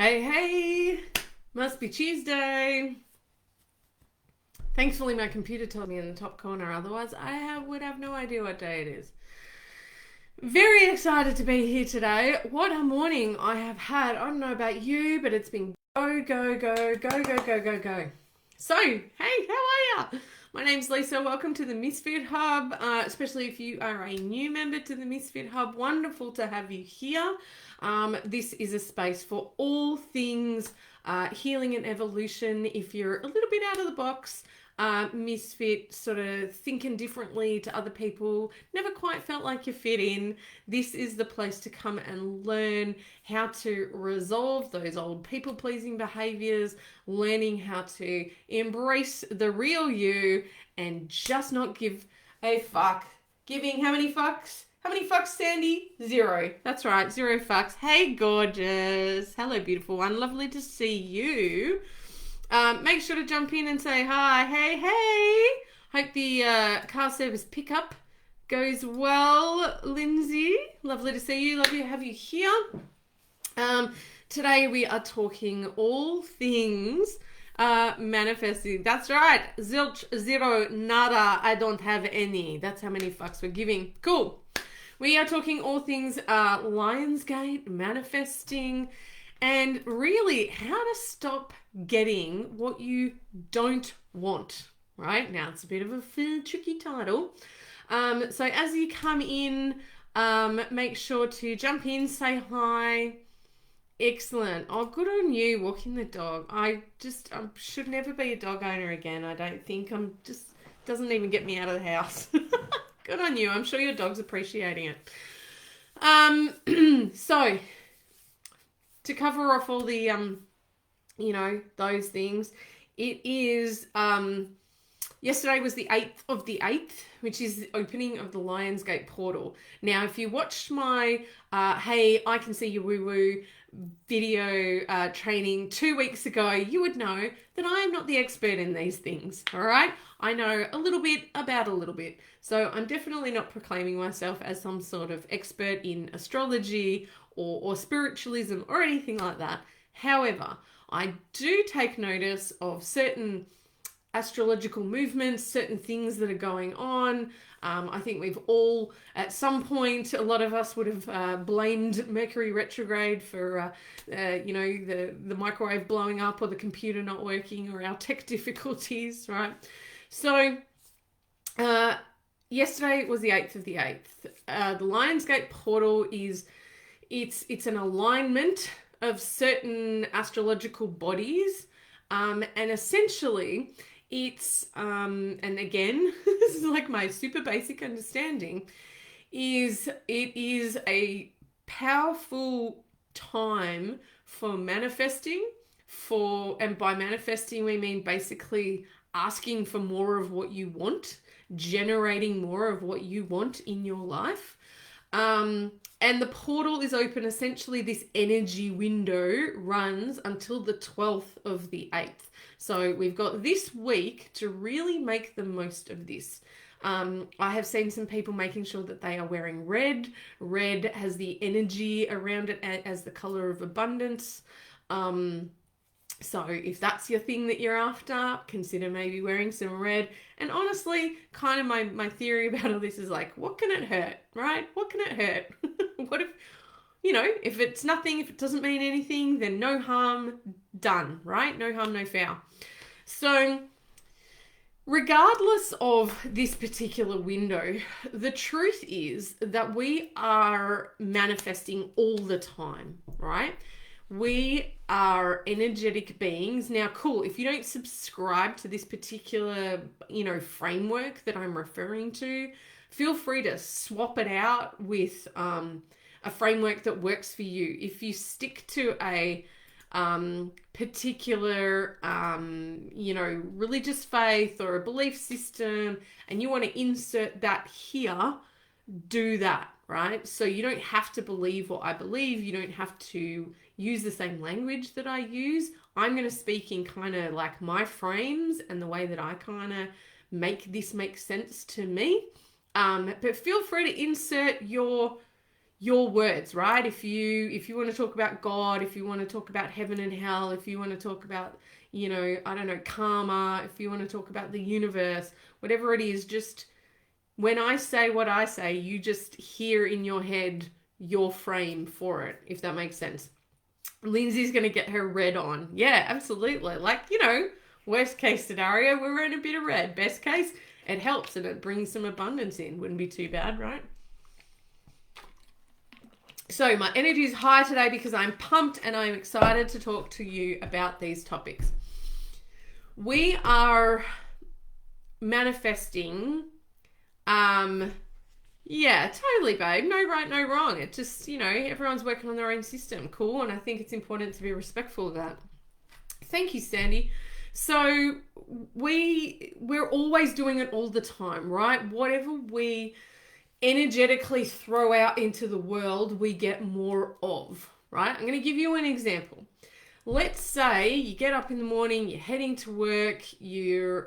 Hey, hey, must be Tuesday. Thankfully, my computer told me in the top corner, otherwise, would have no idea what day it is. Very excited to be here today. What a morning I have had. I don't know about you, but it's been go, go, go, go, go, go, go, go. So, hey, how are ya? My name's Lisa. Welcome to the Misfit Hub, especially if you are a new member to the Misfit Hub. Wonderful to have you here. This is a space for all things healing and evolution. If you're a little bit out of the box, misfit, sort of thinking differently to other people, never quite felt like you fit in, this is the place to come and learn how to resolve those old people-pleasing behaviors, learning how to embrace the real you and just not give a fuck. Giving how many fucks? How many fucks, Sandy? 0. That's right, 0 fucks. Hey, gorgeous. Hello, beautiful one. Lovely to see you. Make sure to jump in and say hi. Hey. Hope the car service pickup goes well, Lindsay. Lovely to see you. Lovely to have you here. Today we are talking all things manifesting. That's right. Zilch, 0, nada. I don't have any. That's how many fucks we're giving. Cool. We are talking all things Lionsgate, manifesting, and really how to stop getting what you don't want, right? Now, it's a bit of a tricky title. So as you come in, make sure to jump in, say hi. Excellent. Oh, good on you walking the dog. I should never be a dog owner again, I don't think. Doesn't even get me out of the house. Good on you. I'm sure your dog's appreciating it. So, to cover off all the, those things, it is, yesterday was the 8th of the 8th, which is the opening of the Lionsgate portal. Now, if you watched my, hey, I can see your woo-woo video training 2 weeks ago, you would know that I am not the expert in these things, all right? I know a little bit about a little bit. So I'm definitely not proclaiming myself as some sort of expert in astrology or spiritualism or anything like that. However, I do take notice of certain astrological movements, certain things that are going on. I think we've all, at some point, a lot of us would have blamed Mercury retrograde for, the microwave blowing up or the computer not working or our tech difficulties, right? So, yesterday was the 8th of the 8th. The Lionsgate portal it's an alignment of certain astrological bodies, and essentially it's, and again, this is like my super basic understanding, it is a powerful time for manifesting, and by manifesting we mean basically asking for more of what you want, generating more of what you want in your life. And the portal is open. Essentially, this energy window runs until the 12th of the 8th. So we've got this week to really make the most of this. I have seen some people making sure that they are wearing red. Red has the energy around it as the color of abundance. So if that's your thing that you're after, consider maybe wearing some red. And honestly, kind of my theory about all this is like, what can it hurt, right? What can it hurt? What if it's nothing, if it doesn't mean anything, then no harm done, right? No harm, no foul. So regardless of this particular window, the truth is that we are manifesting all the time, right? We are energetic beings. Now, cool, if you don't subscribe to this particular, framework that I'm referring to, feel free to swap it out with a framework that works for you. If you stick to a particular, religious faith or a belief system and you want to insert that here, do that, right? So you don't have to believe what I believe. You don't have to use the same language that I use. I'm going to speak in kind of like my frames and the way that I kind of make this make sense to me. But feel free to insert your your words, right? If you want to talk about God, if you want to talk about heaven and hell, if you want to talk about, I don't know, karma, if you want to talk about the universe, whatever it is, just when I say what I say, you just hear in your head your frame for it, if that makes sense. Lindsay's going to get her red on. Yeah, absolutely. Like, worst case scenario, we're in a bit of red. Best case, it helps and it brings some abundance in. Wouldn't be too bad, right? So my energy is high today because I'm pumped and I'm excited to talk to you about these topics. We are manifesting, yeah, totally, babe. No right, no wrong. It just, everyone's working on their own system. Cool. And I think it's important to be respectful of that. Thank you, Sandy. So we're always doing it all the time, right? Whatever we energetically throw out into the world, we get more of, right? I'm going to give you an example. Let's say you get up in the morning, you're heading to work, your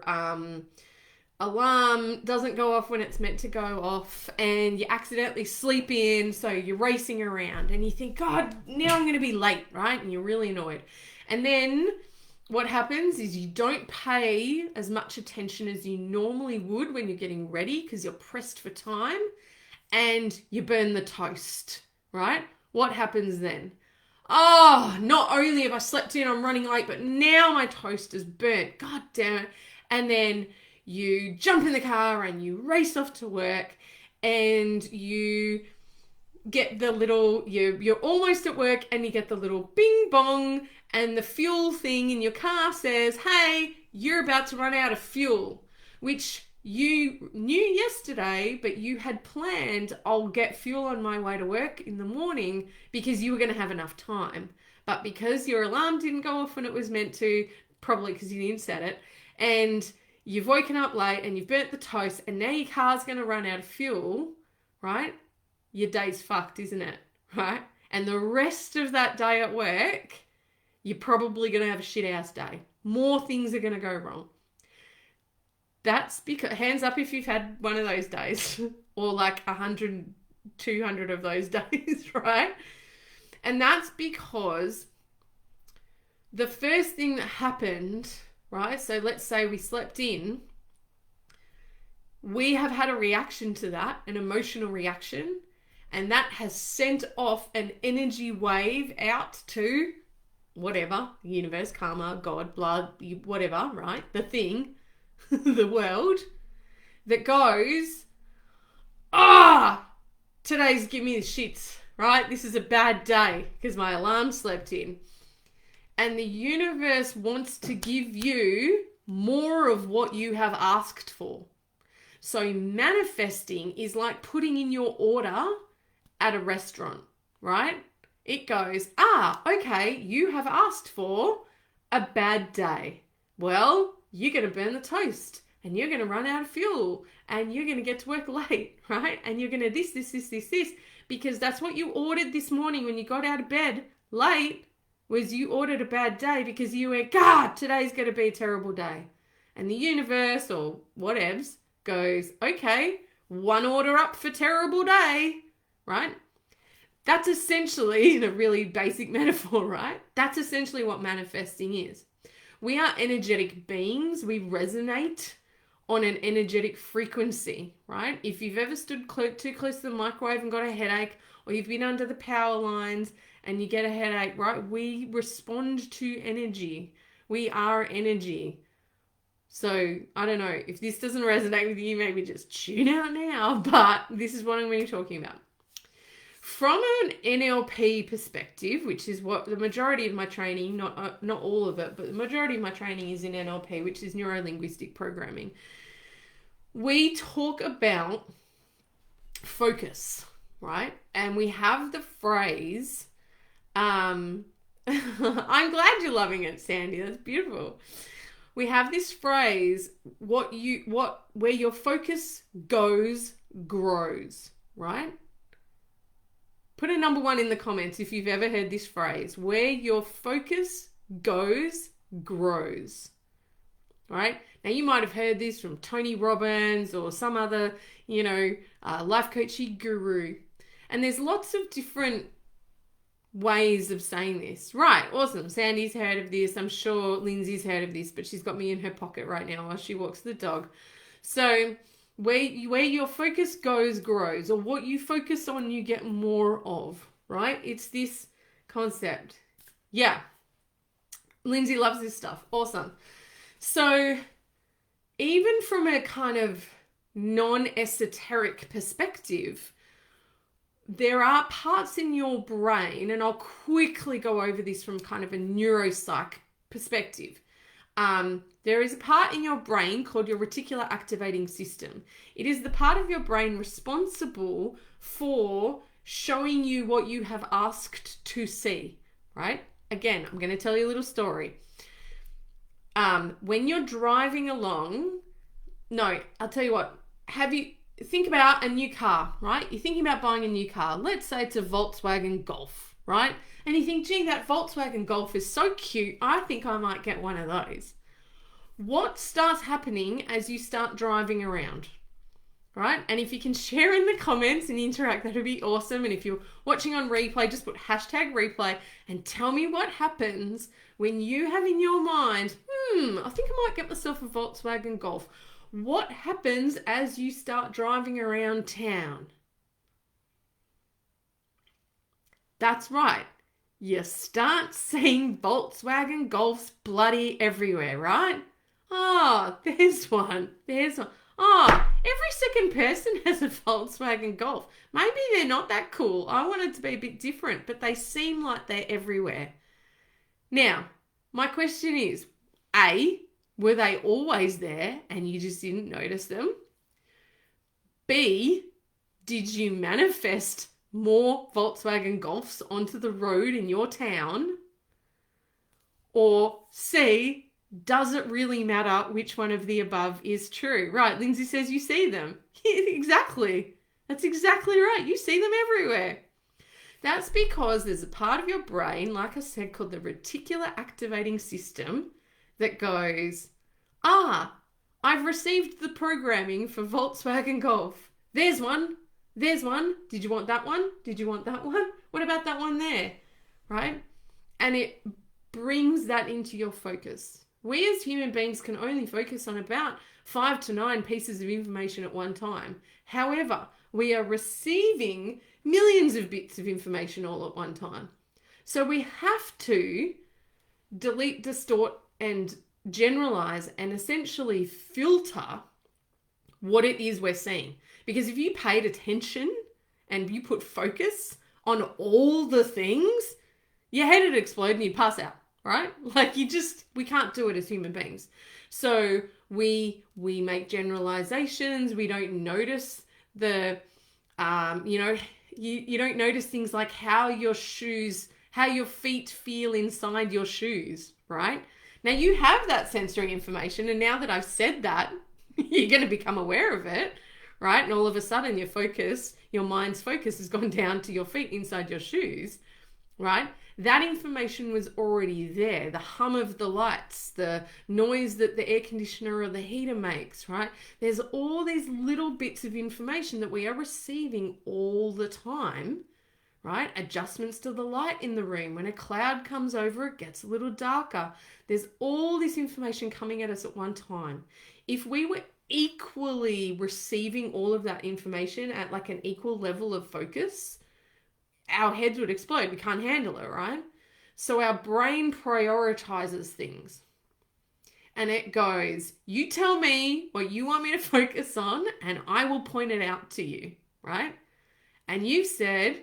alarm doesn't go off when it's meant to go off, and you accidentally sleep in, so you're racing around, and you think, God, now I'm going to be late, right? And you're really annoyed. And then what happens is you don't pay as much attention as you normally would when you're getting ready because you're pressed for time, and you burn the toast, right? What happens then? Oh, not only have I slept in, I'm running late, but now my toast is burnt. God damn it. And then you jump in the car and you race off to work, and you get the little, you're almost at work, and you get the little bing bong, and the fuel thing in your car says, hey, you're about to run out of fuel, which you knew yesterday, but you had planned, I'll get fuel on my way to work in the morning because you were going to have enough time. But because your alarm didn't go off when it was meant to, probably because you didn't set it, and you've woken up late and you've burnt the toast, and now your car's going to run out of fuel, right? Your day's fucked, isn't it? Right? And the rest of that day at work, you're probably going to have a shit-ass day. More things are going to go wrong. That's because, hands up if you've had one of those days, or like 100, 200 of those days, right? And that's because the first thing that happened, right? So let's say we slept in, we have had a reaction to that, an emotional reaction, and that has sent off an energy wave out to whatever, universe, karma, God, blood, whatever, right? The thing, the world, that goes, today's give me the shits, right? This is a bad day because my alarm slept in. And the universe wants to give you more of what you have asked for. So manifesting is like putting in your order at a restaurant, right? It goes, okay, you have asked for a bad day. Well, you're going to burn the toast, and you're going to run out of fuel, and you're going to get to work late, right? And you're going to this, because that's what you ordered this morning when you got out of bed late, was you ordered a bad day because you went, God, today's going to be a terrible day. And the universe or whatevs goes, okay, one order up for terrible day, right? That's essentially, in a really basic metaphor, right? That's essentially what manifesting is. We are energetic beings. We resonate on an energetic frequency, right? If you've ever stood too close to the microwave and got a headache, or you've been under the power lines and you get a headache, right? We respond to energy. We are energy. So, I don't know, if this doesn't resonate with you, maybe just tune out now, but this is what I'm going to be talking about. From an NLP perspective, which is what the majority of my training, not all of it, but the majority of my training is in NLP, which is neuro-linguistic programming. We talk about focus, right? And we have the phrase, I'm glad you're loving it, Sandy. That's beautiful. We have this phrase, where your focus goes, grows, right? Put a number 1 in the comments if you've ever heard this phrase. Where your focus goes, grows. Right? Now, you might have heard this from Tony Robbins or some other, life coaching guru. And there's lots of different ways of saying this. Right, awesome. Sandy's heard of this. I'm sure Lindsay's heard of this, but she's got me in her pocket right now while she walks the dog. So where your focus goes, grows, or what you focus on, you get more of, right? It's this concept. Yeah. Lindsay loves this stuff. Awesome. So even from a kind of non-esoteric perspective, there are parts in your brain, and I'll quickly go over this from kind of a neuropsych perspective. There is a part in your brain called your reticular activating system. It is the part of your brain responsible for showing you what you have asked to see, right? Again, I'm going to tell you a little story. When you're driving along, I'll tell you what, think about a new car, right? You're thinking about buying a new car. Let's say it's a Volkswagen Golf, right? And you think, gee, that Volkswagen Golf is so cute. I think I might get one of those. What starts happening as you start driving around, right? And if you can share in the comments and interact, that would be awesome. And if you're watching on replay, just put #replay and tell me what happens when you have in your mind, I think I might get myself a Volkswagen Golf. What happens as you start driving around town? That's right. You start seeing Volkswagen Golfs bloody everywhere, right? Oh, there's one. Oh, every second person has a Volkswagen Golf. Maybe they're not that cool. I want it to be a bit different, but they seem like they're everywhere. Now, my question is, A, were they always there and you just didn't notice them? B, did you manifest more Volkswagen Golfs onto the road in your town? Or C, does it really matter which one of the above is true? Right, Lindsay says you see them. Exactly. That's exactly right. You see them everywhere. That's because there's a part of your brain, like I said, called the reticular activating system that goes, I've received the programming for Volkswagen Golf. There's one. There's one. Did you want that one? Did you want that one? What about that one there? Right? And it brings that into your focus. We as human beings can only focus on about 5 to 9 pieces of information at one time. However, we are receiving millions of bits of information all at one time. So we have to delete, distort, and generalize and essentially filter what it is we're seeing. Because if you paid attention and you put focus on all the things, your head would explode and you'd pass out, right? Like we can't do it as human beings. So we make generalizations. We don't notice you don't notice things like how your feet feel inside your shoes, right? Now you have that sensory information, and now that I've said that, you're going to become aware of it, right? And all of a sudden your mind's focus has gone down to your feet inside your shoes, right? That information was already there. The hum of the lights, the noise that the air conditioner or the heater makes, right? There's all these little bits of information that we are receiving all the time, right? Adjustments to the light in the room. When a cloud comes over, it gets a little darker. There's all this information coming at us at one time. If we were equally receiving all of that information at like an equal level of focus, our heads would explode. We can't handle it, right? So our brain prioritizes things. And it goes, you tell me what you want me to focus on and I will point it out to you, right? And you said,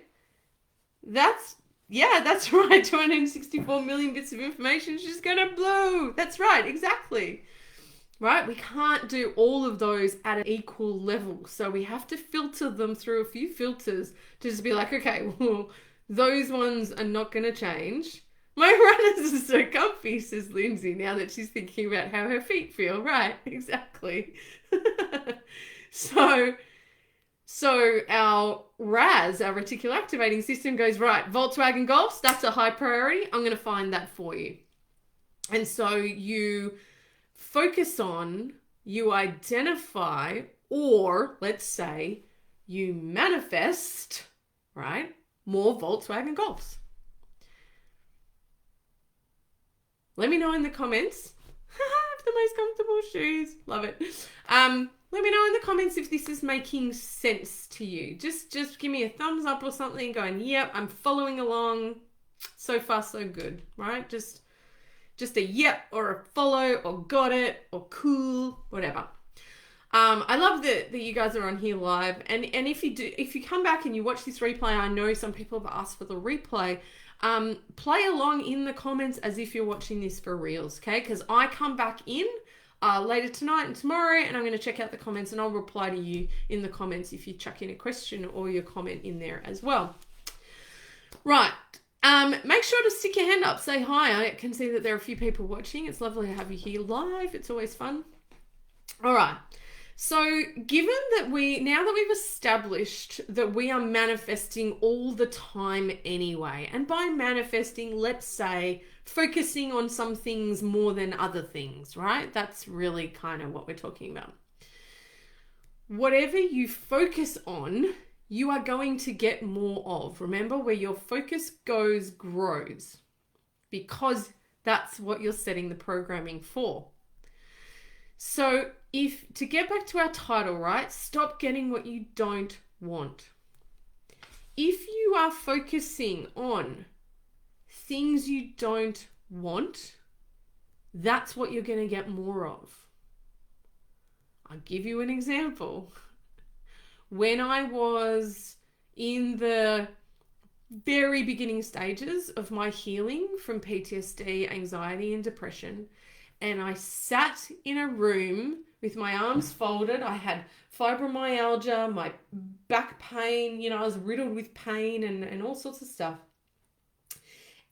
that's right, 264 million bits of information is just going to blow. That's right, exactly. Right? We can't do all of those at an equal level. So we have to filter them through a few filters to just be like, okay, well, those ones are not going to change. My runners are so comfy, says Lindsay, now that she's thinking about how her feet feel. Right, exactly. So our RAS, our reticular activating system, goes, right, Volkswagen Golfs, that's a high priority. I'm going to find that for you. And so you focus on, you identify, or let's say you manifest, right? More Volkswagen Golfs. Let me know in the comments. The most comfortable shoes. Love it. Let me know in the comments if this is making sense to you. Just give me a thumbs up or something going, yep, I'm following along. So far, so good, right? Just a yep or a follow or got it or cool, whatever. I love that you guys are on here live. And if you come back and you watch this replay, I know some people have asked for the replay. Play along in the comments as if you're watching this for reals, okay? Because I come back in later tonight and tomorrow, and I'm going to check out the comments, and I'll reply to you in the comments if you chuck in a question or your comment in there as well. Right. Make sure to stick your hand up, say hi. I can see that there are a few people watching. It's lovely to have you here live. It's always fun. All right. So given that now that we've established that we are manifesting all the time anyway, and by manifesting, let's say, focusing on some things more than other things, right? That's really kind of what we're talking about. Whatever you focus on, you are going to get more of. Remember, where your focus goes, grows, because that's what you're setting the programming for. So to get back to our title, right? Stop getting what you don't want. If you are focusing on things you don't want, that's what you're going to get more of. I'll give you an example. When I was in the very beginning stages of my healing from PTSD, anxiety, and depression, and I sat in a room with my arms folded. I had fibromyalgia, my back pain, I was riddled with pain and all sorts of stuff.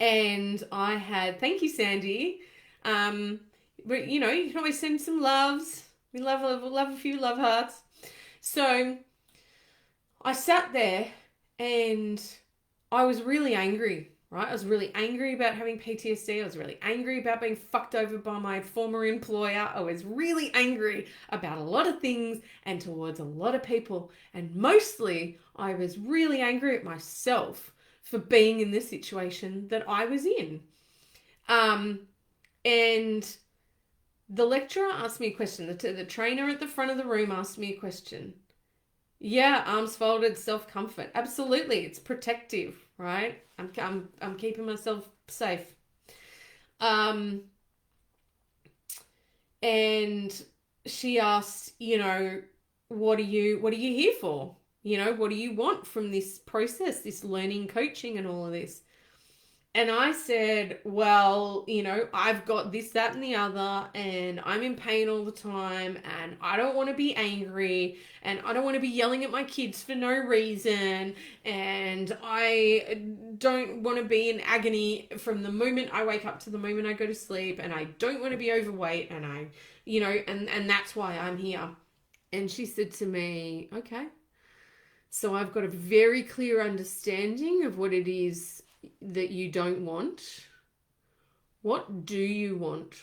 And I had, thank you, Sandy. But you can always send some loves. We love a few love hearts. So I sat there and I was really angry, right? I was really angry about having PTSD. I was really angry about being fucked over by my former employer. I was really angry about a lot of things and towards a lot of people. And mostly I was really angry at myself for being in this situation that I was in. And the lecturer asked me a question. The trainer at the front of the room asked me a question. Yeah, arms folded, self-comfort. Absolutely, it's protective, right? I'm keeping myself safe. And she asked, what are you here for? What do you want from this process, this learning, coaching, and all of this? And I said, well, I've got this, that, and the other, and I'm in pain all the time, and I don't want to be angry, and I don't want to be yelling at my kids for no reason, and I don't want to be in agony from the moment I wake up to the moment I go to sleep, and I don't want to be overweight, and and that's why I'm here. And she said to me, okay, so I've got a very clear understanding of what it is that you don't want. What do you want?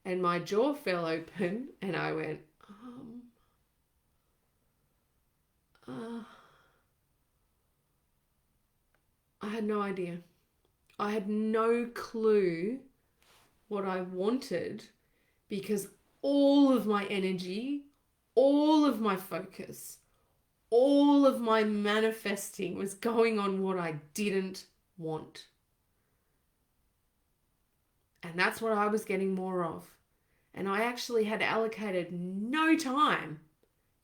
And my jaw fell open and I went, I had no idea. I had no clue what I wanted, because all of my energy, all of my focus, all of my manifesting was going on what I didn't want. And that's what I was getting more of. And I actually had allocated no time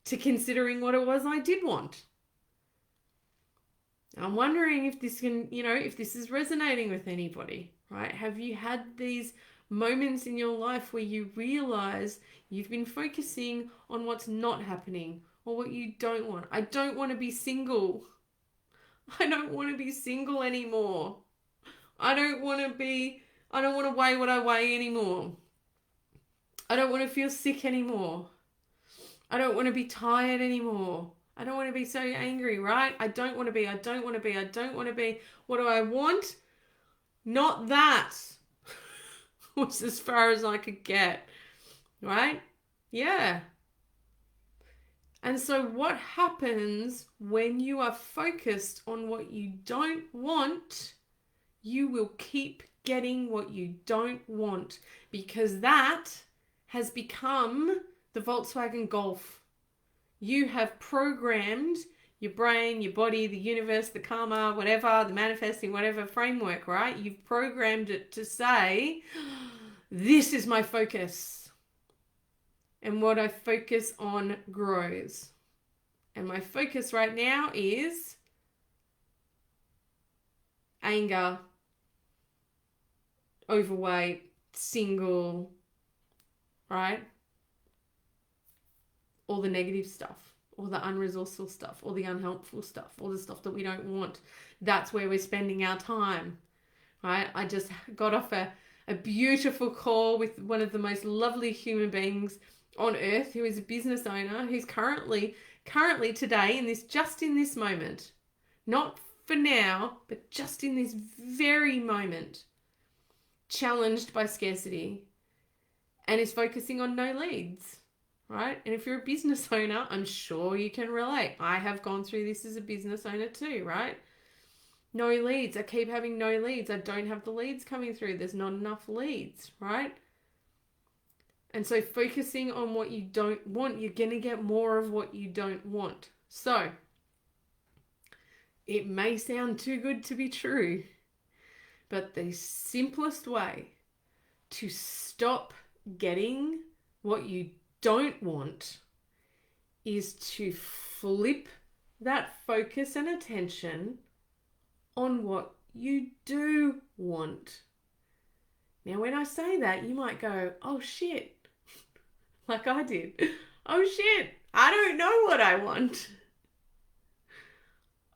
to considering what it was I did want. I'm wondering if this can, if this is resonating with anybody, right? Have you had these moments in your life where you realize you've been focusing on what's not happening, or what you don't want? I don't want to be single. I don't want to be single anymore. I don't want to weigh what I weigh anymore. I don't want to feel sick anymore. I don't want to be tired anymore. I don't want to be so angry, right? I don't want to be. What do I want? Not that. Was as far as I could get, right? Yeah. And so what happens when you are focused on what you don't want? You will keep getting what you don't want, because that has become the Volkswagen Golf. You have programmed your brain, your body, the universe, the karma, whatever, the manifesting, whatever framework, right? You've programmed it to say, this is my focus. And what I focus on grows. And my focus right now is anger, overweight, single, right? All the negative stuff, all the unresourceful stuff, all the unhelpful stuff, all the stuff that we don't want. That's where we're spending our time, right? I just got off a beautiful call with one of the most lovely human beings on earth, who is a business owner, who's currently today, just in this moment, not for now, but just in this very moment, challenged by scarcity and is focusing on no leads, right? And if you're a business owner, I'm sure you can relate. I have gone through this as a business owner too, right? No leads. I keep having no leads. I don't have the leads coming through. There's not enough leads, right? And so focusing on what you don't want, you're going to get more of what you don't want. So it may sound too good to be true, but the simplest way to stop getting what you don't want is to flip that focus and attention on what you do want. Now, when I say that, you might go, oh shit, like I did. Oh shit, I don't know what I want.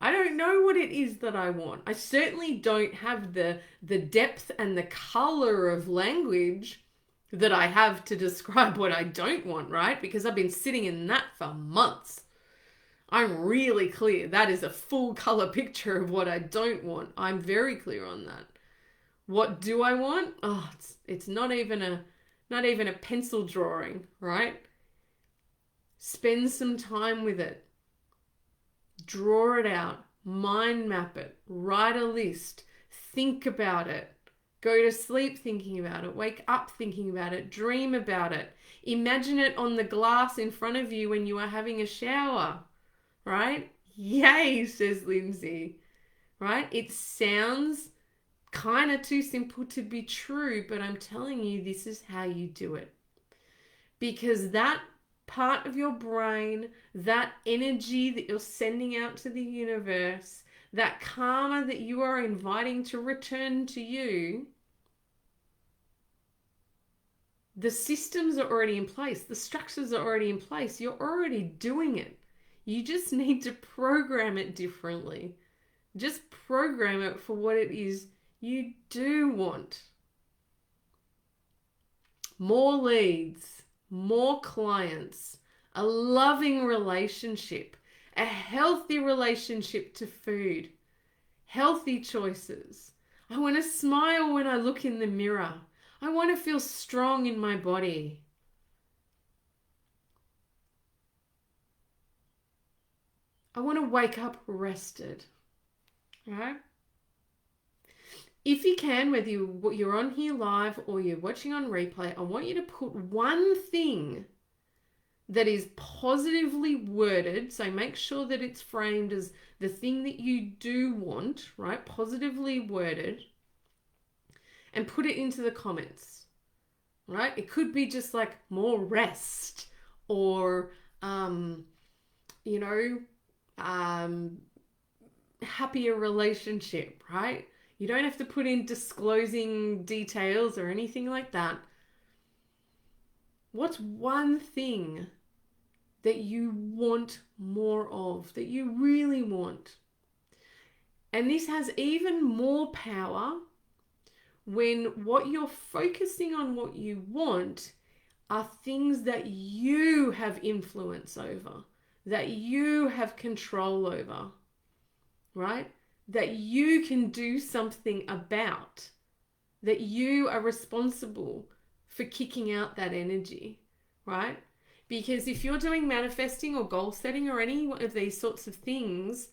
I don't know what it is that I want. I certainly don't have the depth and the color of language that I have to describe what I don't want, right? Because I've been sitting in that for months. I'm really clear. That is a full color picture of what I don't want. I'm very clear on that. What do I want? Oh, it's not even a pencil drawing, right? Spend some time with it. Draw it out, mind map it, write a list, think about it, go to sleep thinking about it, wake up thinking about it, dream about it, imagine it on the glass in front of you when you are having a shower, right? Yay, says Lindsay, right? It sounds kind of too simple to be true, but I'm telling you, this is how you do it. Because that part of your brain, that energy that you're sending out to the universe, that karma that you are inviting to return to you, the systems are already in place. The structures are already in place. You're already doing it. You just need to program it differently. Just program it for what it is you do want. More leads, more clients, a loving relationship, a healthy relationship to food, healthy choices. I want to smile when I look in the mirror. I want to feel strong in my body. I want to wake up rested. All right? If you can, whether you're on here live or you're watching on replay, I want you to put one thing that is positively worded. So make sure that it's framed as the thing that you do want, right? Positively worded. And put it into the comments, right? It could be just like more rest or, happier relationship, right? You don't have to put in disclosing details or anything like that. What's one thing that you want more of, that you really want? And this has even more power when what you're focusing on, what you want, are things that you have influence over, that you have control over, right? That you can do something about, that you are responsible for kicking out that energy, right? Because if you're doing manifesting or goal setting or any of these sorts of things,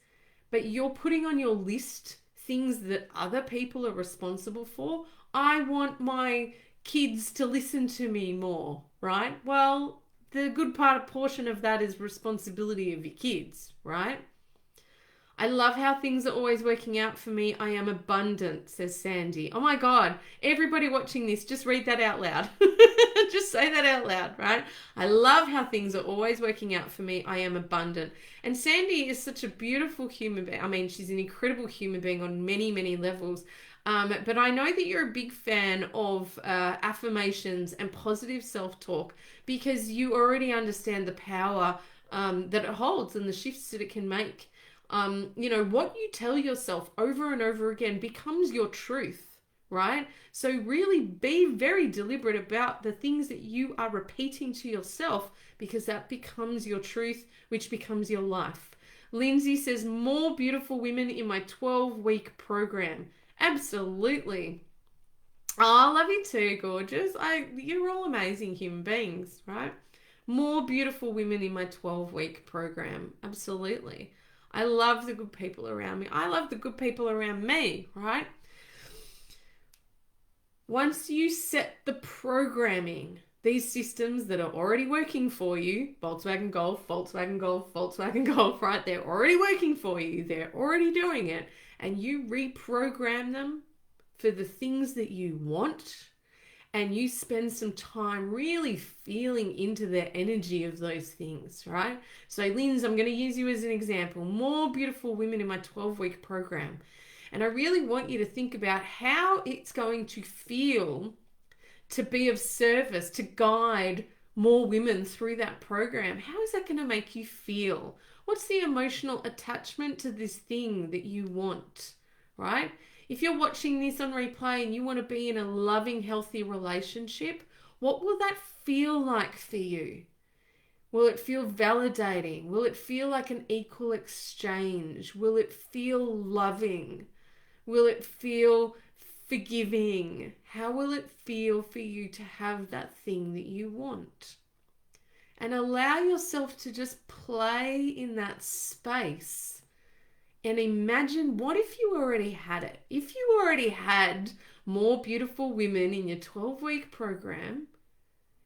but you're putting on your list things that other people are responsible for, I want my kids to listen to me more, right? Well, the good portion of that is responsibility of your kids, right? I love how things are always working out for me. I am abundant, says Sandy. Oh my God. Everybody watching this, just read that out loud. Just say that out loud, right? I love how things are always working out for me. I am abundant. And Sandy is such a beautiful human being. I mean, she's an incredible human being on many, many levels. But I know that you're a big fan of affirmations and positive self-talk because you already understand the power that it holds and the shifts that it can make. What you tell yourself over and over again becomes your truth, right? So really be very deliberate about the things that you are repeating to yourself because that becomes your truth, which becomes your life. Lindsay says, more beautiful women in my 12-week program. Absolutely. Oh, I love you too, gorgeous. You're all amazing human beings, right? More beautiful women in my 12-week program. Absolutely. I love the good people around me. I love the good people around me, right? Once you set the programming, these systems that are already working for you, Volkswagen Golf, Volkswagen Golf, Volkswagen Golf, right? They're already working for you. They're already doing it. And you reprogram them for the things that you want, and you spend some time really feeling into the energy of those things, right? So, Linz, I'm going to use you as an example. More beautiful women in my 12-week program. And I really want you to think about how it's going to feel to be of service, to guide more women through that program. How is that going to make you feel? What's the emotional attachment to this thing that you want, right? If you're watching this on replay and you want to be in a loving, healthy relationship, what will that feel like for you? Will it feel validating? Will it feel like an equal exchange? Will it feel loving? Will it feel forgiving? How will it feel for you to have that thing that you want? And allow yourself to just play in that space. And imagine, what if you already had it? If you already had more beautiful women in your 12-week program,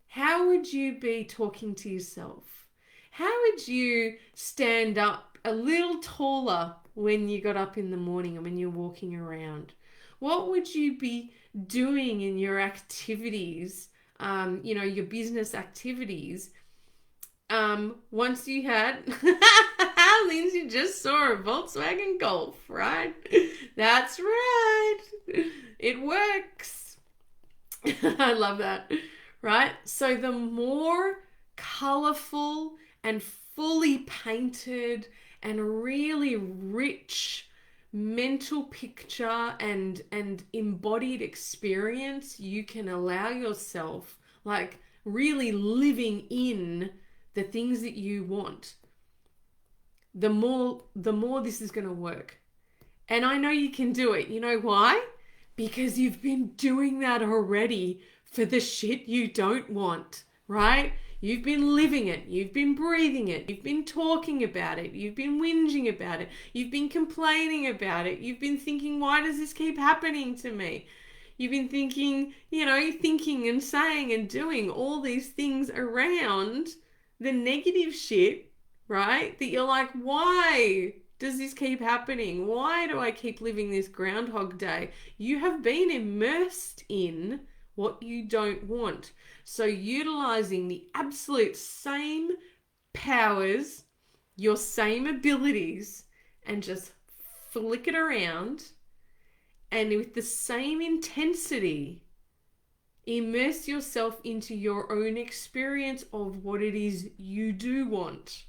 how would you be talking to yourself? How would you stand up a little taller when you got up in the morning and when you're walking around? What would you be doing in your activities, your business activities, once you had... Lindsay just saw a Volkswagen Golf, right? That's right. It works. I love that, right? So the more colorful and fully painted and really rich mental picture and embodied experience you can allow yourself, like really living in the things that you want, the more this is going to work. And I know you can do it. You know why? Because you've been doing that already for the shit you don't want, right? You've been living it. You've been breathing it. You've been talking about it. You've been whinging about it. You've been complaining about it. You've been thinking, why does this keep happening to me? You've been thinking, thinking and saying and doing all these things around the negative shit, right? That you're like, why does this keep happening? Why do I keep living this Groundhog Day? You have been immersed in what you don't want. So utilizing the absolute same powers, your same abilities, and just flick it around, and with the same intensity, immerse yourself into your own experience of what it is you do want.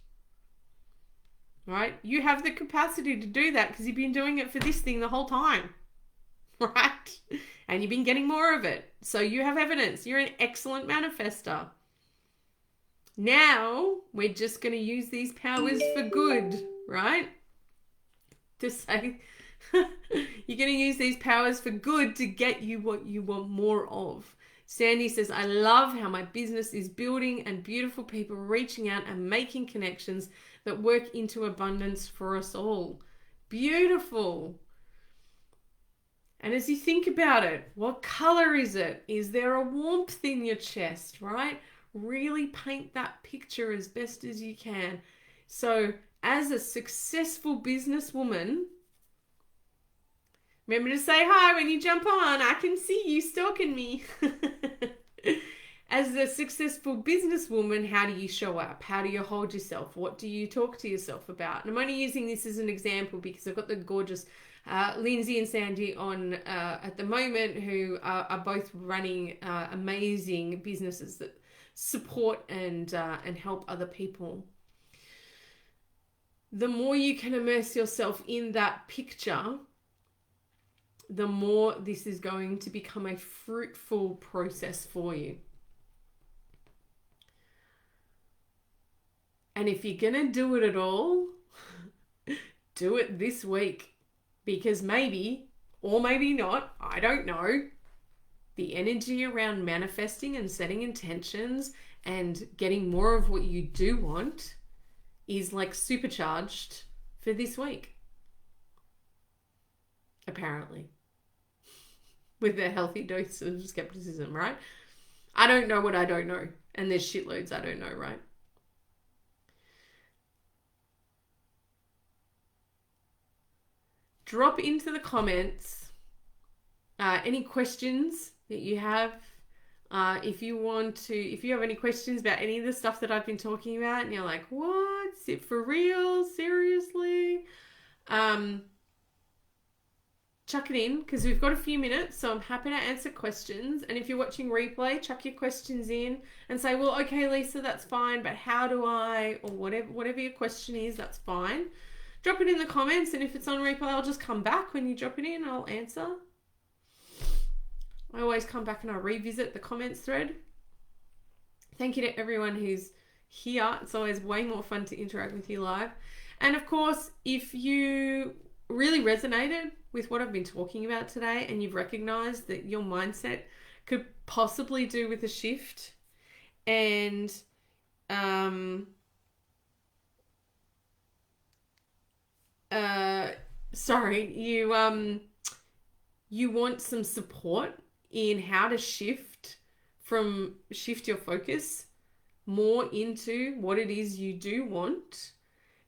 Right? You have the capacity to do that because you've been doing it for this thing the whole time. Right? And you've been getting more of it. So you have evidence. You're an excellent manifester. Now, we're just going to use these powers for good, right? To say, you're going to use these powers for good to get you what you want more of. Sandy says, I love how my business is building and beautiful people reaching out and making connections that work into abundance for us all. Beautiful. And as you think about it, what color is it? Is there a warmth in your chest, right? Really paint that picture as best as you can. So as a successful businesswoman, remember to say hi when you jump on. I can see you stalking me. As a successful businesswoman, how do you show up? How do you hold yourself? What do you talk to yourself about? And I'm only using this as an example because I've got the gorgeous Lindsay and Sandy on at the moment, who are both running amazing businesses that support and help other people. The more you can immerse yourself in that picture, the more this is going to become a fruitful process for you. And if you're going to do it at all, do it this week. Because maybe, or maybe not, I don't know, the energy around manifesting and setting intentions and getting more of what you do want is like supercharged for this week. Apparently. With a healthy dose of skepticism, right? I don't know what I don't know. And there's shitloads I don't know, right? Drop into the comments any questions that you have. If you have any questions about any of the stuff that I've been talking about and you're like, what? Is it for real? Seriously? Chuck it in, because we've got a few minutes, so I'm happy to answer questions. And if you're watching replay, chuck your questions in and say, well, okay, Lisa, that's fine, but how do I, or whatever your question is, that's fine. Drop it in the comments, and if it's on replay, I'll just come back when you drop it in. I'll answer. I always come back and I revisit the comments thread. Thank you to everyone who's here. It's always way more fun to interact with you live. And of course, if you really resonated with what I've been talking about today and you've recognized that your mindset could possibly do with a shift, and you want some support in how to shift your focus more into what it is you do want,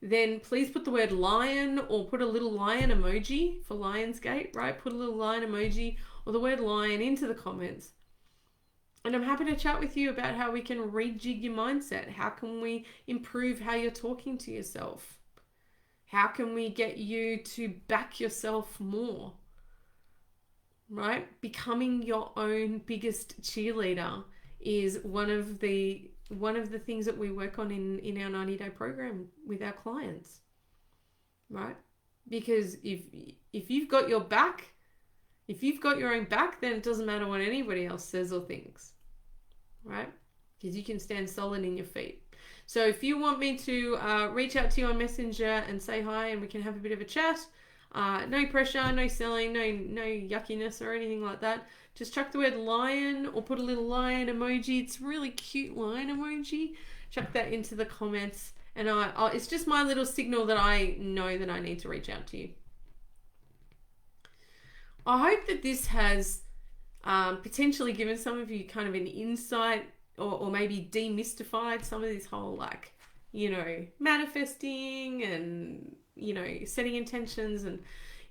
then please put the word lion, or put a little lion emoji for Lionsgate, right? Put a little lion emoji or the word lion into the comments. And I'm happy to chat with you about how we can rejig your mindset. How can we improve how you're talking to yourself? How can we get you to back yourself more? Right? Becoming your own biggest cheerleader is one of the things that we work on in our 90-day program with our clients. Right? Because if you've got your back, if you've got your own back, then it doesn't matter what anybody else says or thinks. Right? Because you can stand solid in your feet. So if you want me to reach out to you on Messenger and say hi and we can have a bit of a chat, no pressure, no selling, no yuckiness or anything like that. Just chuck the word lion or put a little lion emoji. It's a really cute lion emoji. Chuck that into the comments, and it's just my little signal that I know that I need to reach out to you. I hope that this has potentially given some of you kind of an insight, or maybe demystified some of this whole, like, manifesting and, setting intentions, and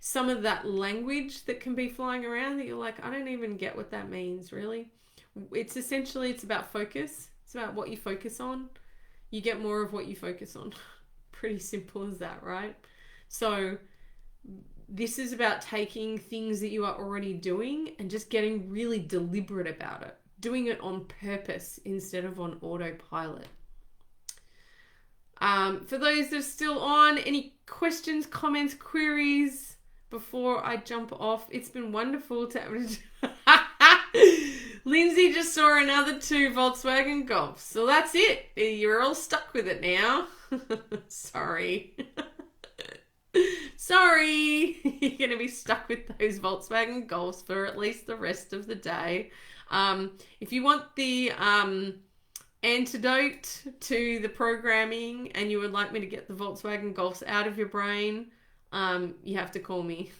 some of that language that can be flying around that you're like, I don't even get what that means, really. It's about focus. It's about what you focus on. You get more of what you focus on. Pretty simple as that, right? So this is about taking things that you are already doing and just getting really deliberate about it. Doing it on purpose instead of on autopilot. For those that are still on, any questions, comments, queries before I jump off? It's been wonderful to... Lindsay just saw another 2 Volkswagen Golfs. So that's it. You're all stuck with it now. Sorry. Sorry. You're going to be stuck with those Volkswagen Golfs for at least the rest of the day. If you want the antidote to the programming and you would like me to get the Volkswagen Golfs out of your brain, you have to call me.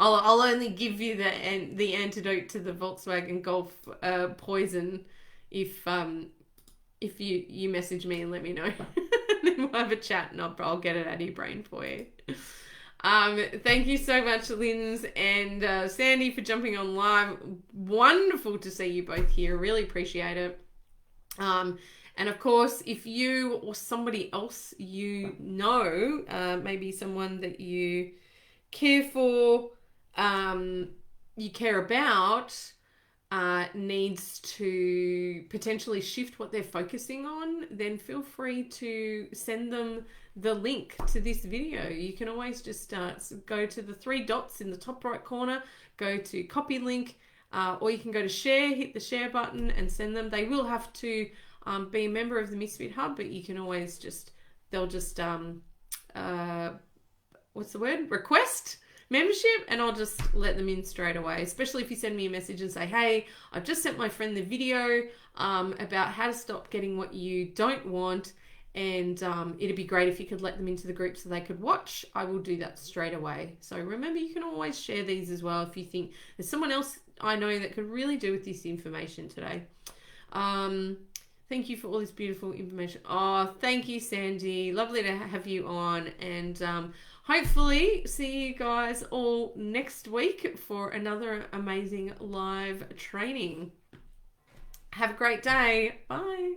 I'll only give you the antidote to the Volkswagen Golf poison if you message me and let me know. Then we'll have a chat and I'll get it out of your brain for you. Thank you so much, Linz and Sandy, for jumping on live. Wonderful to see you both here. Really appreciate it. And of course, if you or somebody else you know, maybe someone that you care for, you care about, needs to potentially shift what they're focusing on, then feel free to send them the link to this video. You can always just go to the 3 dots in the top right corner, go to copy link, or you can go to share, hit the share button and send them. They will have to be a member of the Misfit Hub, but you can always they'll just request membership and I'll just let them in straight away, especially if you send me a message and say, hey, I've just sent my friend the video about how to stop getting what you don't want, and it'd be great if you could let them into the group so they could watch. I will do that straight away. So remember, you can always share these as well if you think there's someone else I know that could really do with this information today. Thank you for all this beautiful information. Oh, thank you, Sandy. Lovely to have you on, and hopefully see you guys all next week for another amazing live training. Have a great day. Bye.